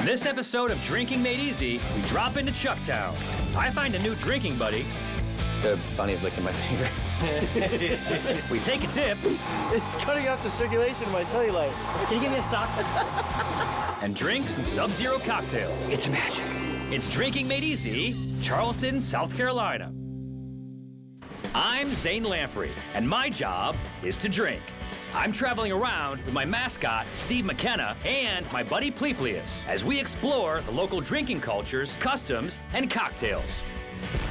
On this episode of Drinking Made Easy, we drop into Chucktown. I find a new drinking buddy. The bunny's licking my finger. We take a dip. It's cutting off the circulation of my cellulite. Can you give me a sock? And drink some Sub-Zero cocktails. It's magic. It's Drinking Made Easy, Charleston, South Carolina. I'm Zane Lamprey, and my job is to drink. I'm traveling around with my mascot, Steve McKenna, and my buddy Pleplius, as we explore the local drinking cultures, customs, and cocktails.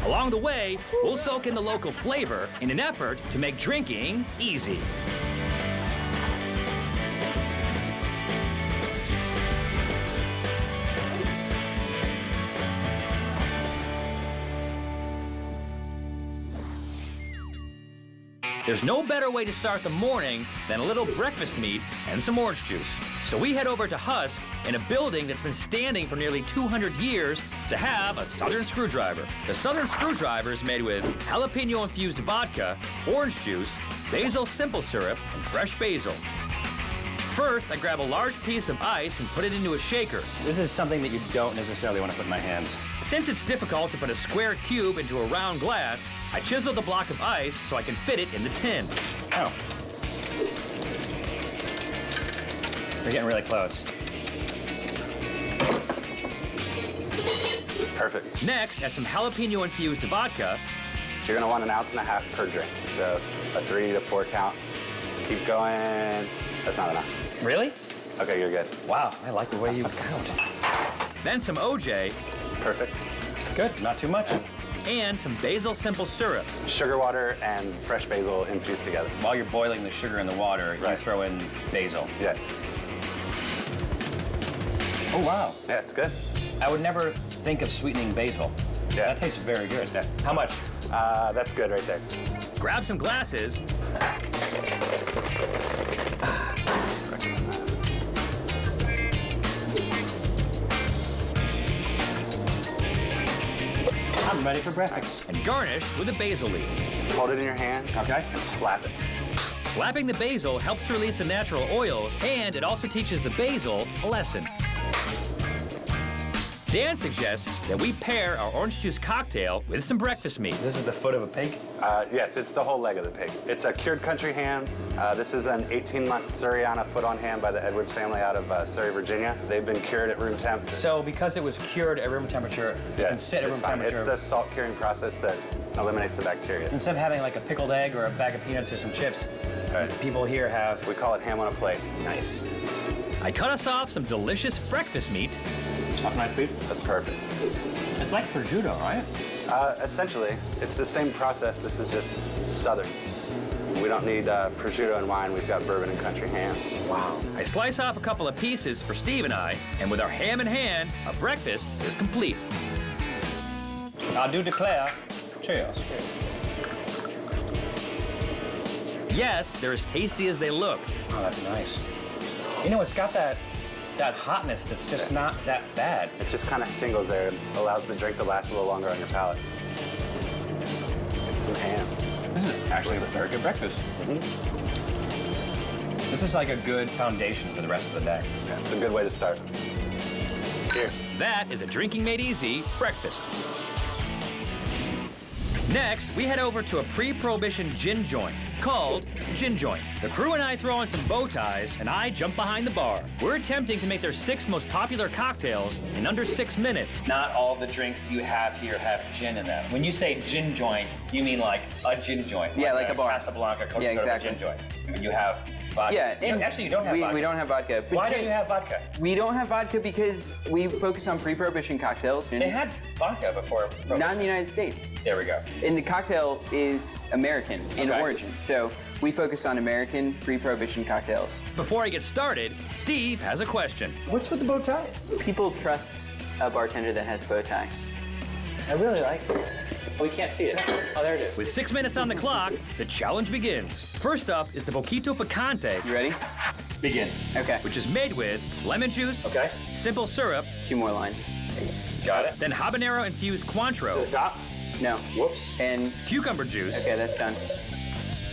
Along the way, we'll soak in the local flavor in an effort to make drinking easy. There's no better way to start the morning than a little breakfast meat and some orange juice. So we head over to Husk in a building that's been standing for nearly 200 years to have a Southern Screwdriver. The Southern Screwdriver is made with jalapeno-infused vodka, orange juice, basil simple syrup, and fresh basil. First, I grab a large piece of ice and put it into a shaker. This is something that you don't necessarily want to put in my hands. Since it's difficult to put a square cube into a round glass, I chisel the block of ice so I can fit it in the tin. Oh. We're getting really close. Perfect. Next, add some jalapeno-infused vodka. You're gonna want 1.5 ounces per drink. So a 3 to 4 count. Keep going. That's not enough. Really? Okay, you're good. Wow, I like the way you count. Then some OJ. Perfect. Good, not too much. And some basil simple syrup. Sugar water and fresh basil infused together. While you're boiling the sugar in the water, you Right. throw in basil. Yes. Oh, wow. Yeah, it's good. I would never think of sweetening basil. Yeah. That tastes very good. Yeah. How much? That's good right there. Grab some glasses. I'm ready for breakfast. And garnish with a basil leaf. Hold it in your hand. Okay. And slap it. Slapping the basil helps to release the natural oils, and it also teaches the basil a lesson. Dan suggests that we pair our orange juice cocktail with some breakfast meat. This is the foot of a pig? Yes, it's the whole leg of the pig. It's a cured country ham. This is an 18-month Suriana foot-on ham by the Edwards family out of Surrey, Virginia. They've been cured at room temp. So because it was cured at room temperature, it can sit at it's room fine. temperature. It's the salt curing process that eliminates the bacteria. Instead of having like a pickled egg or a bag of peanuts or some chips, Right. people here have... We call it ham on a plate. Nice. I cut us off some delicious breakfast meat. Off nice piece? That's perfect. It's like prosciutto, right? Essentially, it's the same process. This is just Southern. We don't need prosciutto and wine. We've got bourbon and country ham. Wow. I slice off a couple of pieces for Steve and I, and with our ham in hand, our breakfast is complete. I do declare, cheers. Yes, they're as tasty as they look. Oh, that's nice. You know, it's got that hotness that's just not that bad. It just kind of tingles there. It allows the drink to last a little longer on your palate. Get some ham. This is actually a very good breakfast. This is like a good foundation for the rest of the day. Yeah, it's a good way to start. Cheers. That is a Drinking Made Easy breakfast. Next, we head over to a pre-prohibition gin joint called Gin Joint. The crew and I throw on some bow ties, and I jump behind the bar. We're attempting to make their 6 most popular cocktails in under 6 minutes. Not all the drinks you have here have gin in them. When you say gin joint, you mean like a gin joint. Yeah, like a bar. Casablanca, Coke Yeah, soda, exactly. gin joint. When you have vodka. Yeah, and Actually, you don't have vodka. We don't have vodka. But Why don't you have vodka? We don't have vodka because we focus on pre-prohibition cocktails. They had vodka before. Not in the United States. There we go. And the cocktail is American in Okay. origin. So we focus on American pre-prohibition cocktails. Before I get started, Steve has a question. What's with the bow tie? People trust a bartender that has a bow tie. I really like it. We can't see it. Oh, there it is. With 6 minutes on the clock, the challenge begins. First up is the Poquito Picante, You ready? Begin. Okay. which is made with lemon juice, Okay. simple syrup, 2 more lines. Got it. then habanero-infused Cointreau, Stop. No. Whoops. And, cucumber juice, okay, that's done.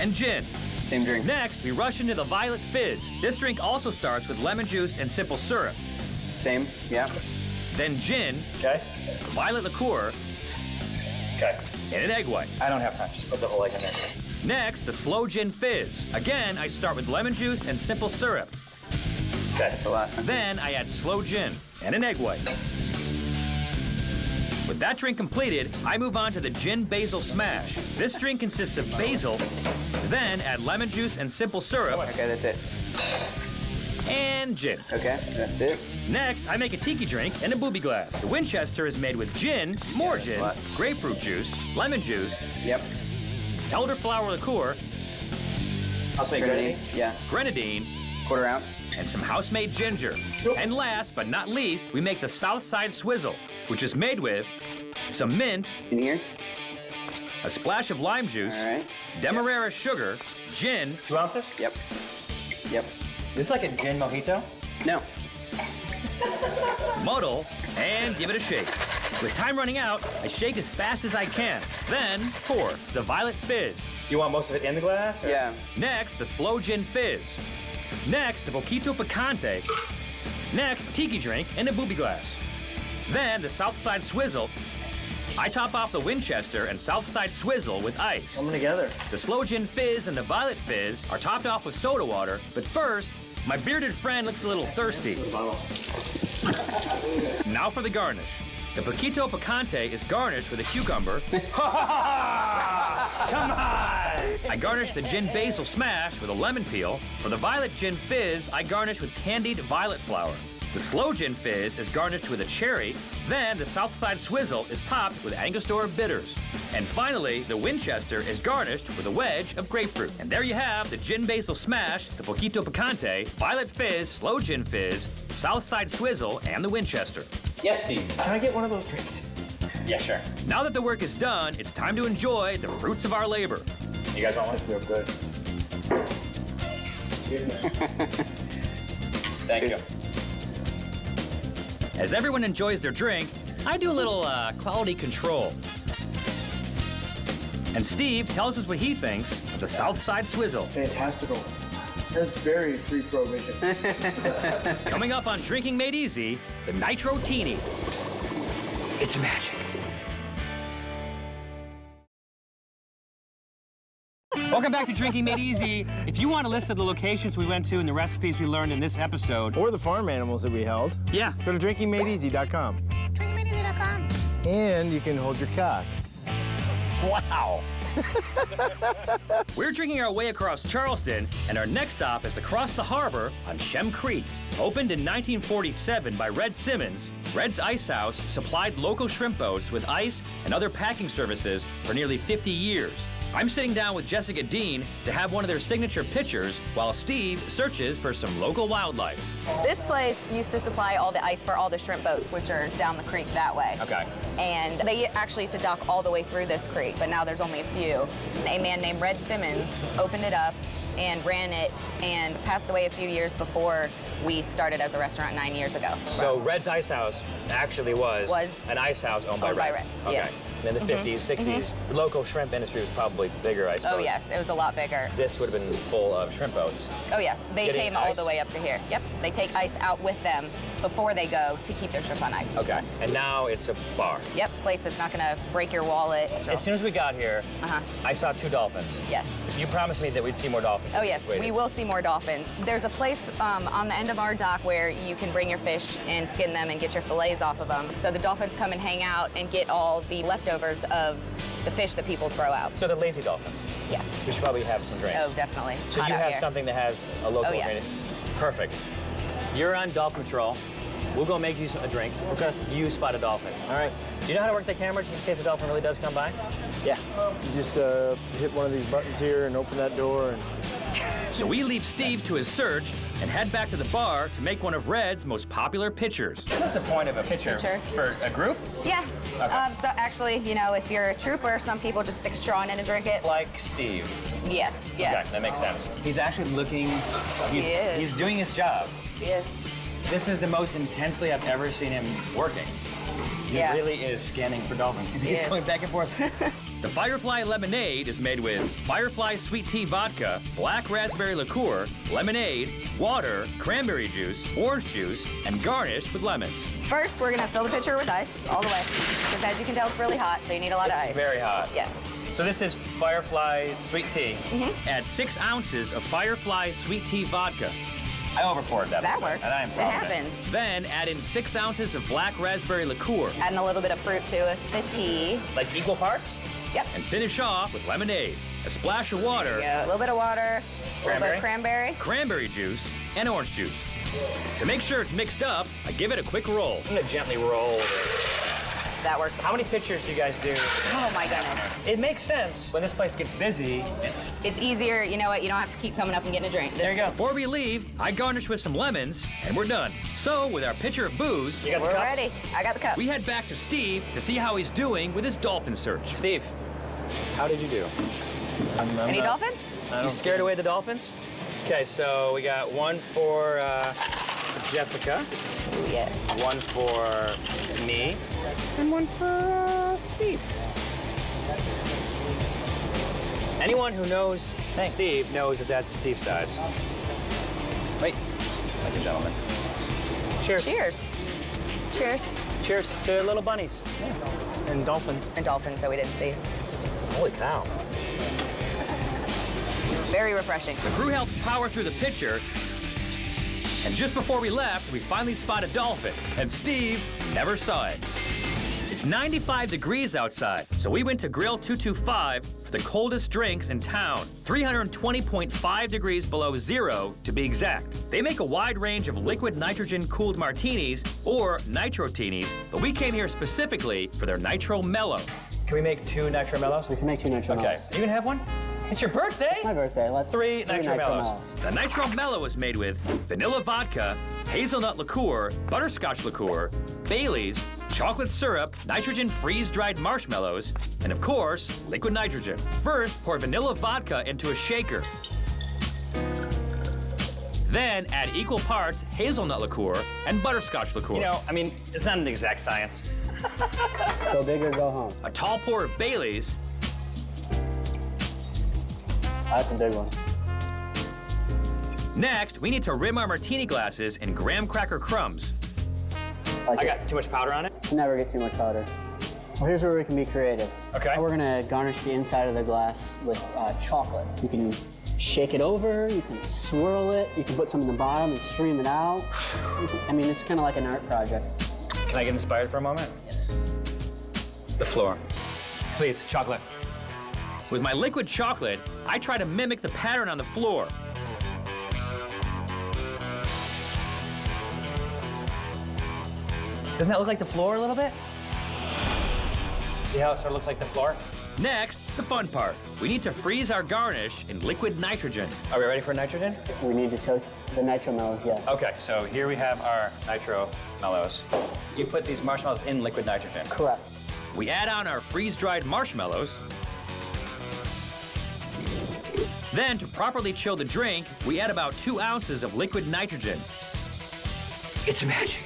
and gin. Same drink. Next, we rush into the Violet Fizz. This drink also starts with lemon juice and simple syrup. Same, yeah. Then gin, Okay. violet liqueur, Okay. and an egg white. I don't have time. Just put the whole egg in there. Next, the slow gin fizz. Again, I start with lemon juice and simple syrup. Okay. That's a lot. Then I add slow gin and an egg white. With that drink completed, I move on to the gin basil smash. This drink consists of basil, then add lemon juice and simple syrup, Okay, that's it. and gin. Okay, that's it. Next, I make a tiki drink in a booby glass. The Winchester is made with gin, more gin, What? grapefruit juice, lemon juice, Yep. elderflower liqueur, House-made grenadine. Yeah. grenadine, Quarter ounce. and some house-made ginger. And last but not least, we make the Southside Swizzle, which is made with some mint, In here. a splash of lime juice, All right. demerara sugar, gin, 2 ounces? Yep. Yep. This is like a gin mojito? No. muddle, and give it a shake. With time running out, I shake as fast as I can. Then pour the violet fizz. You want most of it in the glass? Or? Yeah. Next, the slow gin fizz. Next, the poquito picante. Next, tiki drink in a booby glass. Then the Southside Swizzle. I top off the Winchester and Southside Swizzle with ice. Put them together. The slow gin fizz and the violet fizz are topped off with soda water, but first, my bearded friend looks a little thirsty. Now for the garnish. The poquito picante is garnished with a cucumber. Come on! I garnish the gin basil smash with a lemon peel. For the violet gin fizz, I garnish with candied violet flower. The slow gin fizz is garnished with a cherry. Then the Southside Swizzle is topped with Angostura bitters. And finally, the Winchester is garnished with a wedge of grapefruit. And there you have the gin basil smash, the poquito picante, violet fizz, slow gin fizz, Southside Swizzle, and the Winchester. Yes, Steve. Can I get one of those drinks? Yeah, sure. Now that the work is done, it's time to enjoy the fruits of our labor. You guys want one? Real good. Thank you. As everyone enjoys their drink, I do a little quality control. And Steve tells us what he thinks of the Southside Swizzle. Fantastical. That's very pre-prohibition. Coming up on Drinking Made Easy, the Nitro Teeny. It's magic. Welcome back to Drinking Made Easy. If you want a list of the locations we went to and the recipes we learned in this episode, Or the farm animals that we held. yeah, Go to drinkingmadeeasy.com. drinkingmadeeasy.com. And you can hold your cock. wow. We're drinking our way across Charleston, and our next stop is across the harbor on Shem Creek. Opened in 1947 by Red Simmons, Red's Ice House supplied local shrimp boats with ice and other packing services for nearly 50 years. I'm sitting down with Jessica Dean to have one of their signature pitchers while Steve searches for some local wildlife. This place used to supply all the ice for all the shrimp boats, which are down the creek that way. Okay. And they actually used to dock all the way through this creek, but now there's only a few. A man named Red Simmons opened it up and ran it and passed away a few years before we started as a restaurant 9 years ago. So Red's Ice House actually was an ice house owned by owned by Red. Red, Okay. yes. And in the 50s, 60s, the local shrimp industry was probably bigger, I suppose. Oh yes, it was a lot bigger. This would have been full of shrimp boats. Oh yes, they Getting came all ice? the way up to here. Yep, they take ice out with them before they go to keep their shrimp on ice. Okay. And now it's a bar. Yep, place that's not gonna break your wallet. As soon as we got here, I saw 2 dolphins. Yes. You promised me that we'd see more dolphins. Oh if we yes, just waited. we will see more dolphins. There's a place on the end of our dock where you can bring your fish and skin them and get your fillets off of them. So the dolphins come and hang out and get all the leftovers of the fish that people throw out. So they're lazy dolphins. Yes. We should probably have some drinks. Oh, definitely. It's So hot you out have here. something that has a local Oh, yes. ingredient. Perfect. You're on dolphin patrol. We'll go make you a drink. Okay. You spot a dolphin. All right. Do you know how to work the camera just in case a dolphin really does come by? Yeah. You just hit one of these buttons here and open that door. And So we leave Steve to his search and head back to the bar to make one of Red's most popular pitchers. What's the point of a pitcher? Pitcher. For a group? Yeah. Okay. So actually, you know, if you're a trooper, some people just stick a straw in and drink it. Like Steve. Yes. Yeah. Okay, that makes sense. He's actually looking, He is. he's doing his job. Yes. This is the most intensely I've ever seen him working. He Yeah. really is scanning for dolphins. He's is. going back and forth. The Firefly Lemonade is made with Firefly Sweet Tea Vodka, black raspberry liqueur, lemonade, water, cranberry juice, orange juice, and garnish with lemons. First, we're gonna fill the pitcher with ice all the way. Because as you can tell, it's really hot, so you need a lot of ice. It's very hot. Yes. So this is Firefly Sweet Tea. Add 6 ounces of Firefly Sweet Tea Vodka. I overpoured that. That works. And I am It proud of happens. Then add in 6 ounces of black raspberry liqueur. Adding a little bit of fruit to it, the tea. Like equal parts? Yep. And finish off with lemonade, a splash of water, A little bit of water, a little bit of cranberry. cranberry juice, and orange juice. To make sure it's mixed up, I give it a quick roll. I'm gonna gently roll this. That works. How many pitchers do you guys do? Oh my goodness. It makes sense. When this place gets busy, it's... It's easier, you know what, you don't have to keep coming up and getting a drink. There you go. Before we leave, I garnish with some lemons, and we're done. So, with our pitcher of booze, you got We're ready. I got the cup. we head back to Steve to see how he's doing with his dolphin search. Steve, how did you do? Any dolphins? You scared away the dolphins? Okay, so we got one for Jessica, Yeah. one for me, and one for Steve. Anyone who knows Steve knows that that's Steve size. Wait, like a gentleman. Cheers. Cheers. Cheers. Cheers to little bunnies. And dolphins. And dolphins that we didn't see. Holy cow. Very refreshing. The crew helps power through the pitcher, and just before we left, we finally spotted dolphin, and Steve never saw it. It's 95 degrees outside, so we went to Grill 225 for the coldest drinks in town. 320.5 degrees below zero, to be exact. They make a wide range of liquid nitrogen-cooled martinis, or nitro-tinis, but we came here specifically for their Nitro Mellow. Can we make 2 Nitro Mellows? We can make 2 Nitro Okay. Mellows. You gonna have one? It's your birthday? It's my birthday. Let's 3 Nitro Mellows. Mellows. The Nitro Mellow is made with vanilla vodka, hazelnut liqueur, butterscotch liqueur, Bailey's, chocolate syrup, nitrogen freeze-dried marshmallows, and of course, liquid nitrogen. First, pour vanilla vodka into a shaker. Then add equal parts hazelnut liqueur and butterscotch liqueur. You know, I mean, it's not an exact science. Go big or go home. A tall pour of Bailey's, That's a big one. Next, we need to rim our martini glasses in graham cracker crumbs. Like I got too much powder on it? Never get too much powder. Well, here's where we can be creative. Okay. We're gonna garnish the inside of the glass with chocolate. You can shake it over, you can swirl it, you can put some in the bottom and stream it out. I mean, it's kind of like an art project. Can I get inspired for a moment? Yes. The floor. Please, chocolate. With my liquid chocolate, I try to mimic the pattern on the floor. Doesn't that look like the floor a little bit? See how it sort of looks like the floor? Next, the fun part. We need to freeze our garnish in liquid nitrogen. Are we ready for nitrogen? We need to toast the Nitro Mellows, yes. Okay, so here we have our Nitro Mellows. You put these marshmallows in liquid nitrogen. Correct. We add on our freeze-dried marshmallows. Then, to properly chill the drink, we add about 2 ounces of liquid nitrogen. It's magic.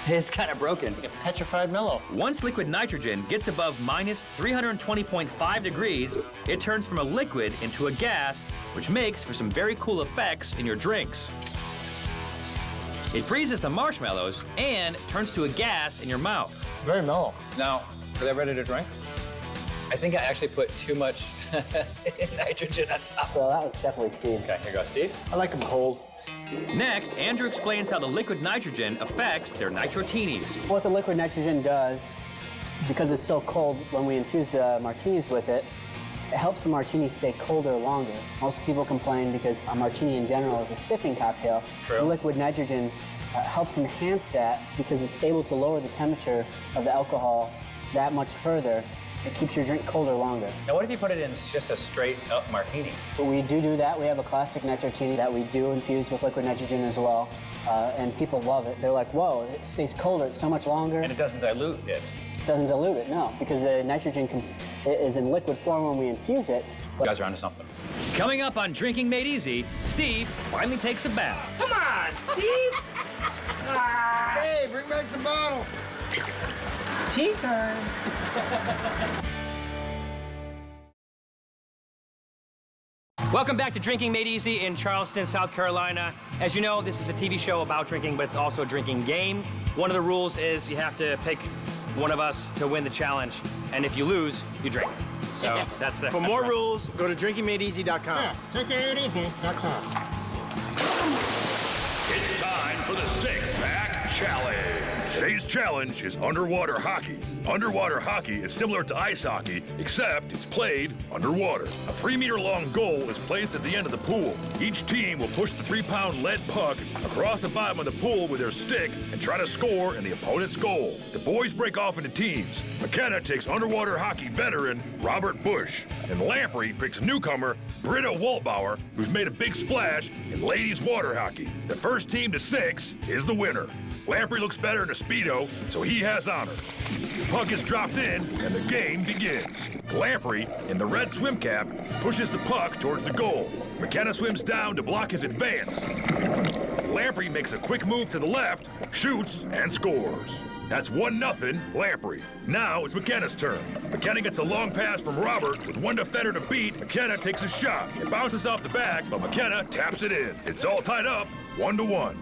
It's kind of broken. Like a petrified mellow. Once liquid nitrogen gets above minus 320.5 degrees, it turns from a liquid into a gas, which makes for some very cool effects in your drinks. It freezes the marshmallows and turns to a gas in your mouth. Very mellow. Now, are they ready to drink? I think I actually put too much nitrogen on top. So that was definitely Steve. Okay, here goes Steve. I like them cold. Next, Andrew explains how the liquid nitrogen affects their nitrotinis. What the liquid nitrogen does, because it's so cold, when we infuse the martinis with it, it helps the martini stay colder longer. Most people complain because a martini in general is a sipping cocktail. True. The liquid nitrogen helps enhance that because it's able to lower the temperature of the alcohol that much further. It keeps your drink colder longer. Now, what if you put it in just a straight up martini? But we do that. We have a classic nitrotini that we do infuse with liquid nitrogen as well. And people love it. They're like, whoa, it stays colder, it's so much longer. And it doesn't dilute it. It doesn't dilute it, no, because the nitrogen is in liquid form when we infuse it. You guys are onto something. Coming up on Drinking Made Easy, Steve finally takes a bath. Come on, Steve! Hey, bring back the bottle. Tea time. Welcome back to Drinking Made Easy in Charleston, South Carolina. As you know, this is a TV show about drinking, but it's also a drinking game. One of the rules is you have to pick one of us to win the challenge, and if you lose, you drink. So that's the. For more rules, go to drinkingmadeeasy.com. drinkingmadeeasy.com. It's time for the six-pack challenge. Today's challenge is underwater hockey. Underwater hockey is similar to ice hockey, except it's played underwater. A 3-meter-long goal is placed at the end of the pool. Each team will push the 3-pound lead puck across the bottom of the pool with their stick and try to score in the opponent's goal. The boys break off into teams. McKenna takes underwater hockey veteran Robert Bush, and Lamprey picks newcomer Britta Waltbauer, who's made a big splash in ladies water hockey. The first team to 6 is the winner. Lamprey looks better in a Speedo, so he has honor. The puck is dropped in, and the game begins. Lamprey, in the red swim cap, pushes the puck towards the goal. McKenna swims down to block his advance. Lamprey makes a quick move to the left, shoots, and scores. That's 1-0 Lamprey. Now it's McKenna's turn. McKenna gets a long pass from Robert with one defender to beat. McKenna takes a shot. It bounces off the back, but McKenna taps it in. It's all tied up, 1-1.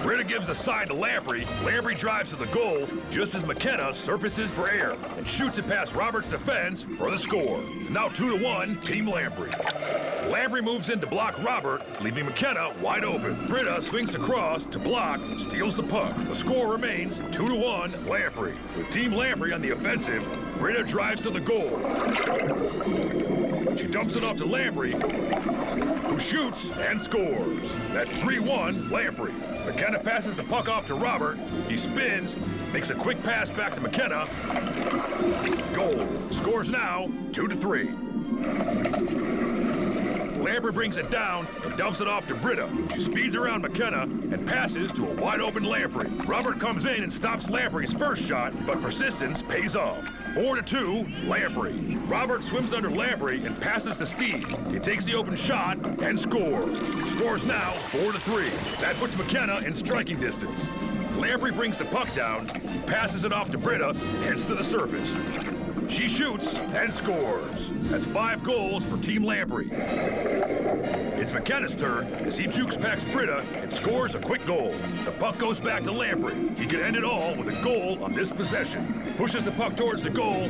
Britta gives a side to Lamprey. Lamprey drives to the goal just as McKenna surfaces for air and shoots it past Robert's defense for the score. It's now 2-1, Team Lamprey. Lamprey moves in to block Robert, leaving McKenna wide open. Britta swings across to block, steals the puck. The score remains 2-1, Lamprey. With Team Lamprey on the offensive, Britta drives to the goal. She dumps it off to Lamprey, who shoots and scores. That's 3-1, Lamprey. McKenna passes the puck off to Robert. He spins, makes a quick pass back to McKenna. Goal. Scores now 2-3. Lamprey brings it down and dumps it off to Britta. She speeds around McKenna and passes to a wide-open Lamprey. Robert comes in and stops Lamprey's first shot, but persistence pays off. 4-2, Lamprey. Robert swims under Lamprey and passes to Steve. He takes the open shot and scores. Scores now 4-3. That puts McKenna in striking distance. Lamprey brings the puck down, passes it off to Britta, and heads to the surface. She shoots and scores. That's 5 goals for Team Lamprey. It's McKenna's turn as he jukes past Britta and scores a quick goal. The puck goes back to Lamprey. He could end it all with a goal on this possession. He pushes the puck towards the goal,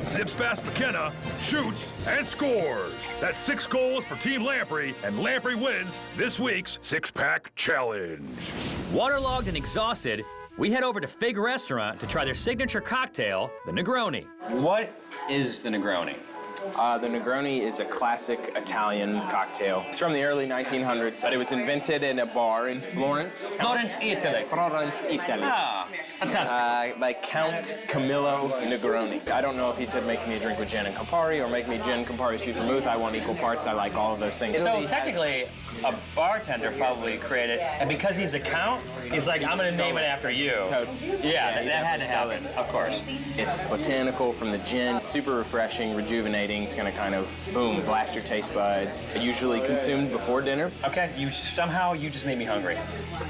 zips past McKenna, shoots, and scores. That's 6 goals for Team Lamprey, and Lamprey wins this week's six-pack challenge. Waterlogged and exhausted, we head over to Fig Restaurant to try their signature cocktail, the Negroni. What is the Negroni? The Negroni is a classic Italian cocktail. It's from the early 1900s, but it was invented in a bar in Florence. Florence, Italy. Florence, Italy. Ah, fantastic. By Count Camillo Negroni. I don't know if he said make me a drink with gin and Campari or make me gin, Campari, sweet vermouth. I want equal parts. I like all of those things. So technically, a bartender probably created, and because he's a count, he's like, I'm gonna name it after you. Totes. Yeah, that had to happen, of course. It's botanical from the gin, super refreshing, rejuvenating. It's gonna kind of, boom, blast your taste buds. Usually consumed before dinner. Okay, you just made me hungry.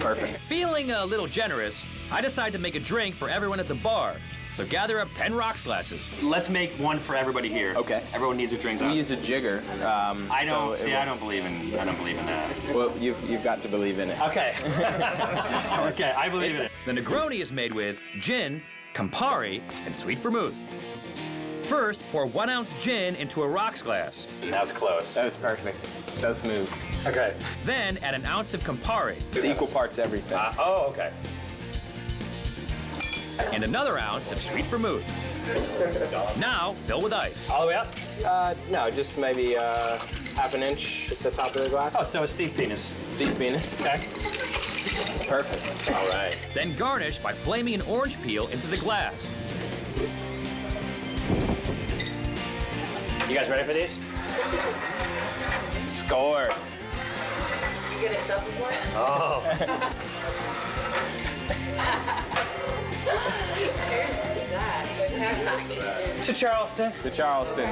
Perfect. Feeling a little generous, I decided to make a drink for everyone at the bar. So gather up 10 rocks glasses. Let's make one for everybody here. Okay. Everyone needs a drink. We use a jigger. I don't believe in that. Well, you've got to believe in it. Okay. Okay, I believe in it. The Negroni is made with gin, Campari, and sweet vermouth. First, pour 1 ounce gin into a rocks glass. That was close. That was perfect. So smooth. Okay. Then add an ounce of Campari. It's equal parts everything. Okay. And another ounce of sweet vermouth. Now, fill with ice. All the way up? No, just maybe half an inch at the top of the glass. Oh, so a steep penis. Steep penis. Okay. Perfect. All right. Then garnish by flaming an orange peel into the glass. You guys ready for these? Score. You get it stuff before? Oh. Cheers to that. To Charleston. To Charleston.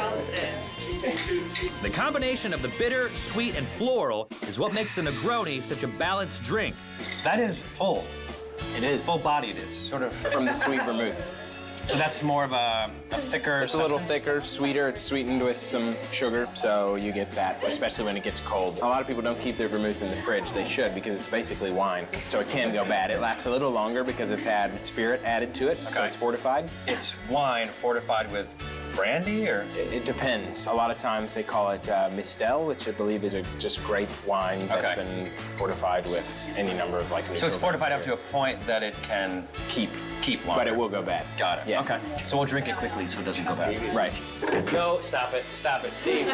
The combination of the bitter, sweet, and floral is what makes the Negroni such a balanced drink. That is full. It is. Full-bodied. It's sort of From the sweet vermouth. So that's more of a thicker It's a little thicker, sweeter. It's sweetened with some sugar, so you get that, especially when it gets cold. A lot of people don't keep their vermouth in the fridge. They should, because it's basically wine, so it can go bad. It lasts a little longer because it's had spirit added to it, so it's fortified. It's wine fortified with brandy, or? It depends. A lot of times they call it Mistel, which I believe is just grape wine that's been fortified with any number of So it's fortified up to a point that it can keep longer. But it will go bad. Got it. Yeah. Okay. So we'll drink it quickly so it doesn't go bad. Right. No, stop it, Steve.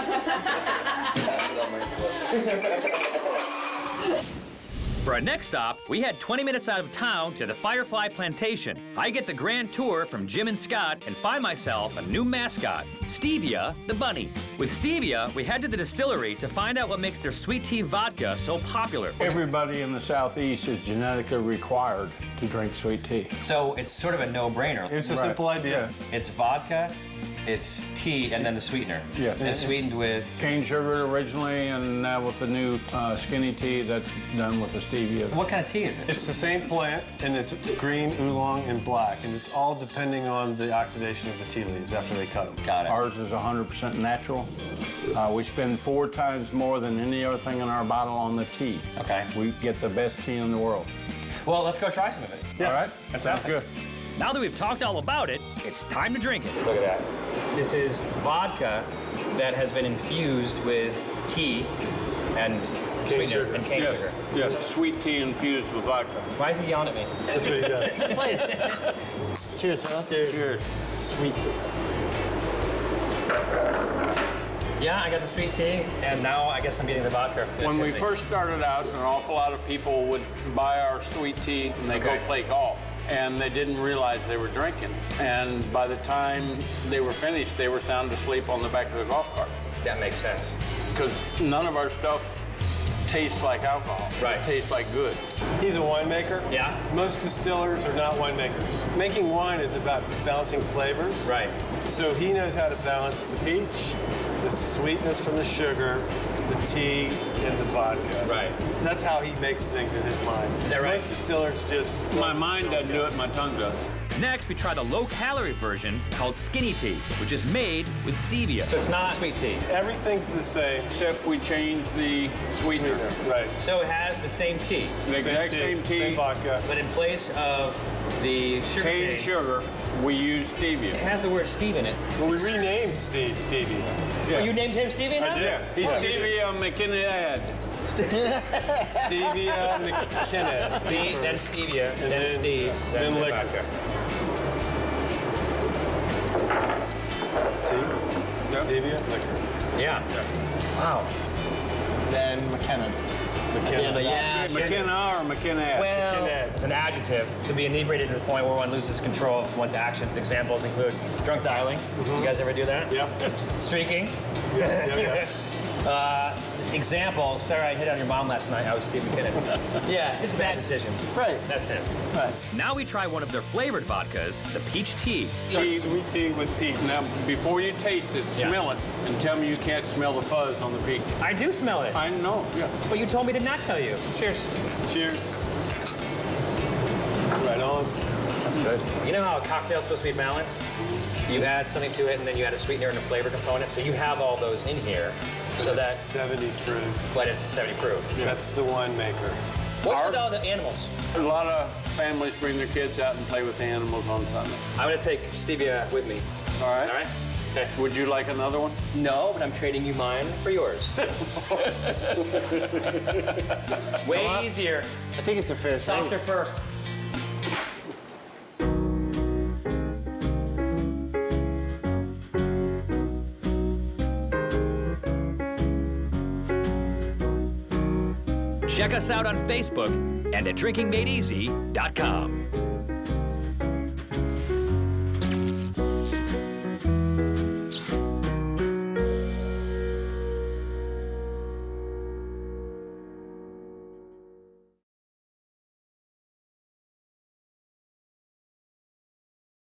For our next stop, we head 20 minutes out of town to the Firefly Plantation. I get the grand tour from Jim and Scott and find myself a new mascot, Stevia the bunny. With Stevia, we head to the distillery to find out what makes their sweet tea vodka so popular. Everybody in the Southeast is genetically required to drink sweet tea. So it's sort of a no-brainer. It's a simple idea. Yeah. It's vodka, it's tea, and then the sweetener. Yeah. It's sweetened with cane sugar originally, and now with the new skinny tea, that's done with the stevia. What kind of tea is it? It's the same plant, and it's green, oolong, and black, and it's all depending on the oxidation of the tea leaves after they cut them. Got it. Ours is 100% natural. We spend 4 times more than any other thing in our bottle on the tea. Okay. We get the best tea in the world. Well, let's go try some of it. Yeah. All right? Fantastic. Sounds good. Now that we've talked all about it, it's time to drink it. Look at that. This is vodka that has been infused with tea and Cane sweetener sugar. and cane sugar. Yes, sweet tea infused with vodka. Why is he yelling at me? That's what he does. Cheers, fellas. Cheers. Sweet tea. Yeah, I got the sweet tea, and now I guess I'm getting the vodka. When we first started out, an awful lot of people would buy our sweet tea and they go play golf. And they didn't realize they were drinking. And by the time they were finished, they were sound asleep on the back of the golf cart. That makes sense. Because none of our stuff tastes like alcohol. Right. It tastes like good. He's a winemaker. Yeah. Most distillers are not winemakers. Making wine is about balancing flavors. Right. So he knows how to balance the peach, the sweetness from the sugar, the tea, and the vodka. Right. That's how he makes things in his mind. Is that right? Most distillers just... My mind doesn't do it, my tongue does. Next, we try the low-calorie version called skinny tea, which is made with stevia. So it's not sweet tea. Everything's the same. Except we change the sweetener. Right. So it has the same tea, The exact same tea, Same vodka. but in place of the sugar cane cane, sugar, we use stevia. it has the word Steve in it. Well, we renamed Stevie. Yeah. Oh, you named him Stevie now? Yeah, he's stevia McKinney. Stevia McKinnon. Tea, then stevia, then Steve, then then liquor. vodka. Tea, stevia, liquor. Yeah. Wow. Then McKenna. McKinnon. Yeah. McKenna or McKinney? Well, McKinnon. it's an adjective. To be inebriated to the point where one loses control of one's actions. Examples include drunk dialing. You guys ever do that? Yep. Streaking. Yeah. Example, Sarah, I hit on your mom last night. I was Steve McKinnon. Yeah, just bad decisions. Right. That's him. Now we try one of their flavored vodkas, the peach tea. Sweet tea with peach. Now, before you taste it, Yeah. smell it, and tell me you can't smell the fuzz on the peach. I do smell it. I know, yeah. But you told me to not tell you. Cheers. Cheers. Right on. That's good. You know how a cocktail's supposed to be balanced? You add something to it, and then you add a sweetener and a flavor component. So you have all those in here. So It's that, 70 proof. but it's 70 proof. That's the winemaker. What's with all the animals? A lot of families bring their kids out and play with the animals on Sunday. I'm gonna take stevia with me. All right? All right? Okay. Would you like another one? No, but I'm trading you mine for yours. Way easier. I think it's a fair Softer fur. Check us out on Facebook and at drinkingmadeeasy.com.